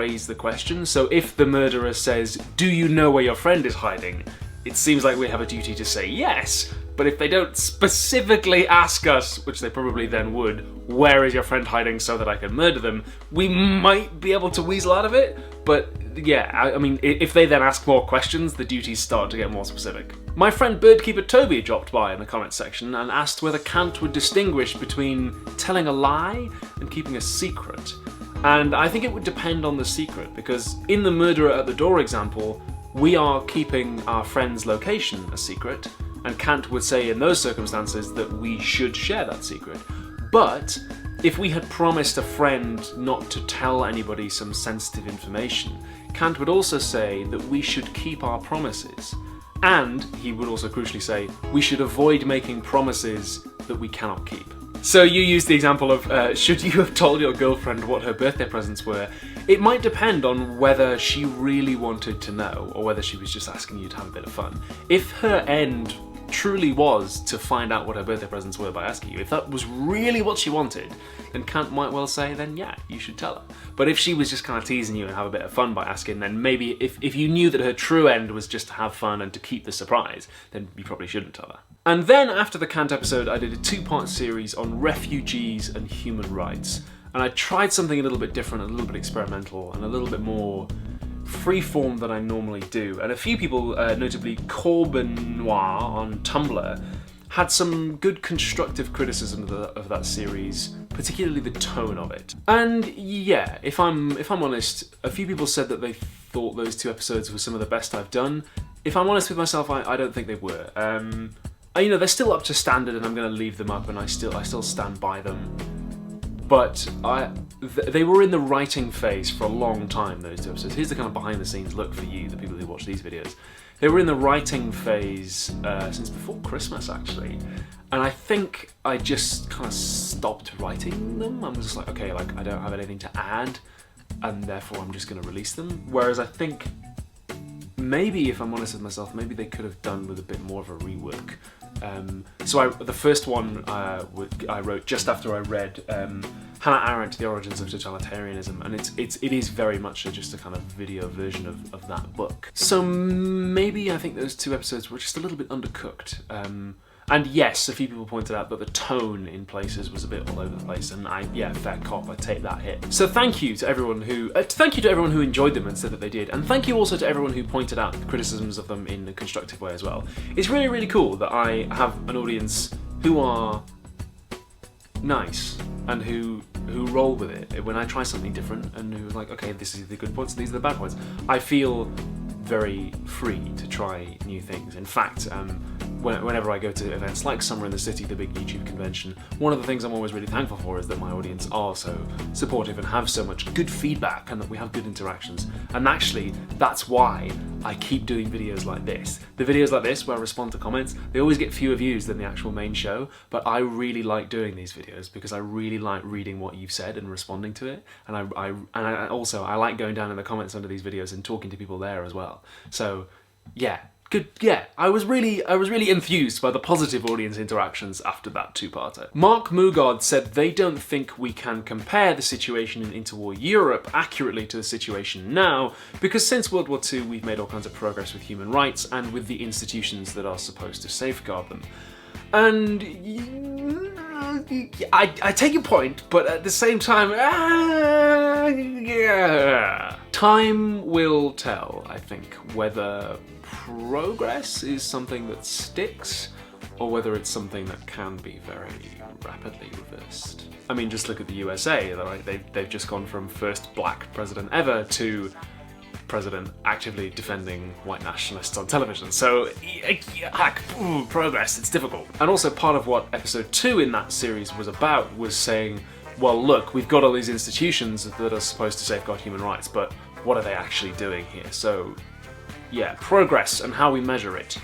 raise the question. So if the murderer says, "Do you know where your friend is hiding?" it seems like we have a duty to say yes. But if they don't specifically ask us, which they probably then would, "Where is your friend hiding so that I can murder them?" we might be able to weasel out of it. But yeah, I mean, if they then ask more questions, the duties start to get more specific. My friend Birdkeeper Toby dropped by in the comments section and asked whether Kant would distinguish between telling a lie and keeping a secret. And I think it would depend on the secret, because in the murderer at the door example, we are keeping our friend's location a secret, and Kant would say in those circumstances that we should share that secret. But if we had promised a friend not to tell anybody some sensitive information, Kant would also say that we should keep our promises. And he would also crucially say we should avoid making promises that we cannot keep. So you used the example of, should you have told your girlfriend what her birthday presents were? It might depend on whether she really wanted to know, or whether she was just asking you to have a bit of fun. If her end truly was to find out what her birthday presents were by asking you, if that was really what she wanted, then Kant might well say, then yeah, you should tell her. But if she was just kind of teasing you and have a bit of fun by asking, then maybe if you knew that her true end was just to have fun and to keep the surprise, then you probably shouldn't tell her. And then after the Kant episode, I did a 2-part series on refugees and human rights. And I tried something a little bit different, a little bit experimental, and a little bit more freeform than I normally do. And a few people, notably Corbin Noir on Tumblr, had some good constructive criticism of that series, particularly the tone of it. And yeah, if I'm honest, a few people said that they thought those 2 episodes were some of the best I've done. If I'm honest with myself, I don't think they were. You know, they're still up to standard, and I'm going to leave them up, and I still stand by them. But they were in the writing phase for a long time, those 2 episodes. Here's the kind of behind the scenes look for you, the people who watch these videos. They were in the writing phase since before Christmas, actually. And I think I just kind of stopped writing them. I was just like, okay, like I don't have anything to add, and therefore I'm just going to release them. Whereas I think maybe, if I'm honest with myself, maybe they could have done with a bit more of a rework. So the first one I wrote just after I read Hannah Arendt, The Origins of Totalitarianism, and it is very much just a kind of video version of that book. So maybe I think those 2 episodes were just a little bit undercooked. And yes, a few people pointed out that the tone in places was a bit all over the place, and fair cop, I take that hit. So thank you to everyone who enjoyed them and said that they did, and thank you also to everyone who pointed out the criticisms of them in a constructive way as well. It's really, really cool that I have an audience who are nice and who roll with it when I try something different, and who are like, okay, this is the good points, these are the bad points. I feel very free to try new things. In fact, whenever I go to events like Summer in the City, the big YouTube convention, one of the things I'm always really thankful for is that my audience are so supportive and have so much good feedback, and that we have good interactions. And actually, that's why I keep doing videos like this. The videos like this, where I respond to comments, they always get fewer views than the actual main show, but I really like doing these videos because I really like reading what you've said and responding to it. And I also like going down in the comments under these videos and talking to people there as well. So yeah. Good, yeah, I was really enthused by the positive audience interactions after that 2-parter. Mark Mugard said they don't think we can compare the situation in interwar Europe accurately to the situation now, because since World War II we've made all kinds of progress with human rights and with the institutions that are supposed to safeguard them. And I take your point, but at the same time, yeah. Time will tell, I think, whether progress is something that sticks, or whether it's something that can be very rapidly reversed. I mean, just look at the USA. They've just gone from first black president ever to president actively defending white nationalists on television. So, progress, it's difficult. And also part of what episode 2 in that series was about was saying, well, look, we've got all these institutions that are supposed to safeguard human rights, but what are they actually doing here? So, yeah, progress and how we measure it.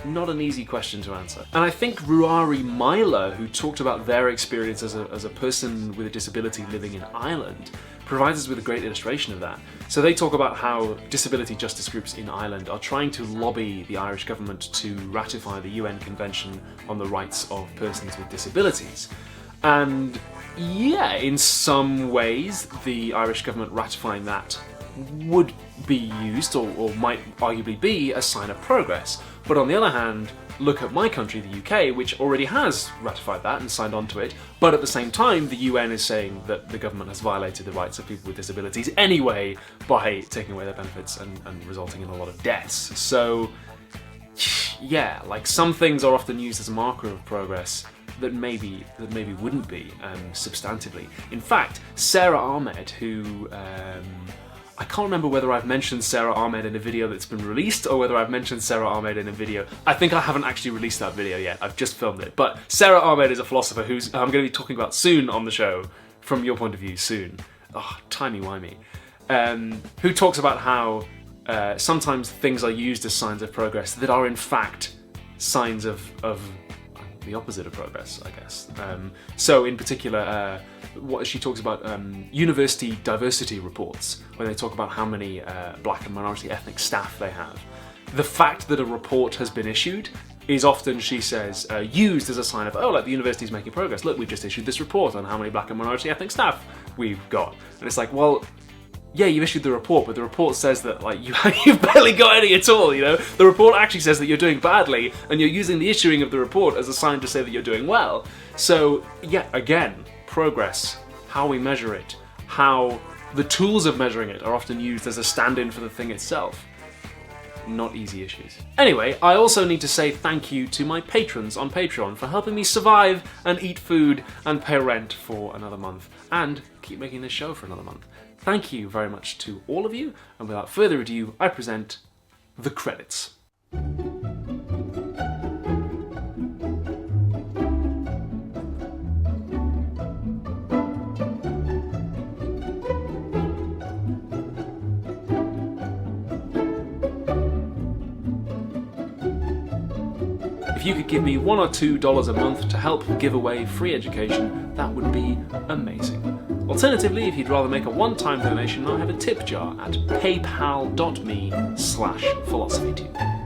Not an easy question to answer. And I think Ruari Myler, who talked about their experience as a person with a disability living in Ireland, provides us with a great illustration of that. So they talk about how disability justice groups in Ireland are trying to lobby the Irish government to ratify the UN Convention on the Rights of Persons with Disabilities. And yeah, in some ways, the Irish government ratifying that would be used, or might arguably be, a sign of progress. But on the other hand, look at my country, the UK, which already has ratified that and signed on to it, but at the same time the UN is saying that the government has violated the rights of people with disabilities anyway by taking away their benefits and resulting in a lot of deaths. So yeah, like, some things are often used as a marker of progress that maybe wouldn't be substantively. In fact, Sarah Ahmed, who I can't remember whether I've mentioned Sarah Ahmed in a video that's been released or whether I've mentioned Sarah Ahmed in a video. I think I haven't actually released that video yet, I've just filmed it. But Sarah Ahmed is a philosopher who's I'm going to be talking about soon on the show, from your point of view soon. Oh, timey-wimey. Who talks about how sometimes things are used as signs of progress that are in fact signs of the opposite of progress, I guess. So in particular, what she talks about, university diversity reports, where they talk about how many black and minority ethnic staff they have. The fact that a report has been issued is often, she says, used as a sign of, oh, like, the university's making progress. Look, we've just issued this report on how many black and minority ethnic staff we've got. And it's like, well, yeah, you issued the report, but the report says that, like, you've barely got any at all, you know? The report actually says that you're doing badly, and you're using the issuing of the report as a sign to say that you're doing well. So, yeah, again, progress, how we measure it, how the tools of measuring it are often used as a stand-in for the thing itself. Not easy issues. Anyway, I also need to say thank you to my patrons on Patreon for helping me survive and eat food and pay rent for another month, and keep making this show for another month. Thank you very much to all of you, and without further ado, I present the credits. If you could give me $1 or $2 a month to help give away free education, that would be amazing. Alternatively, if you'd rather make a one-time donation, I have a tip jar at paypal.me/philosophytube.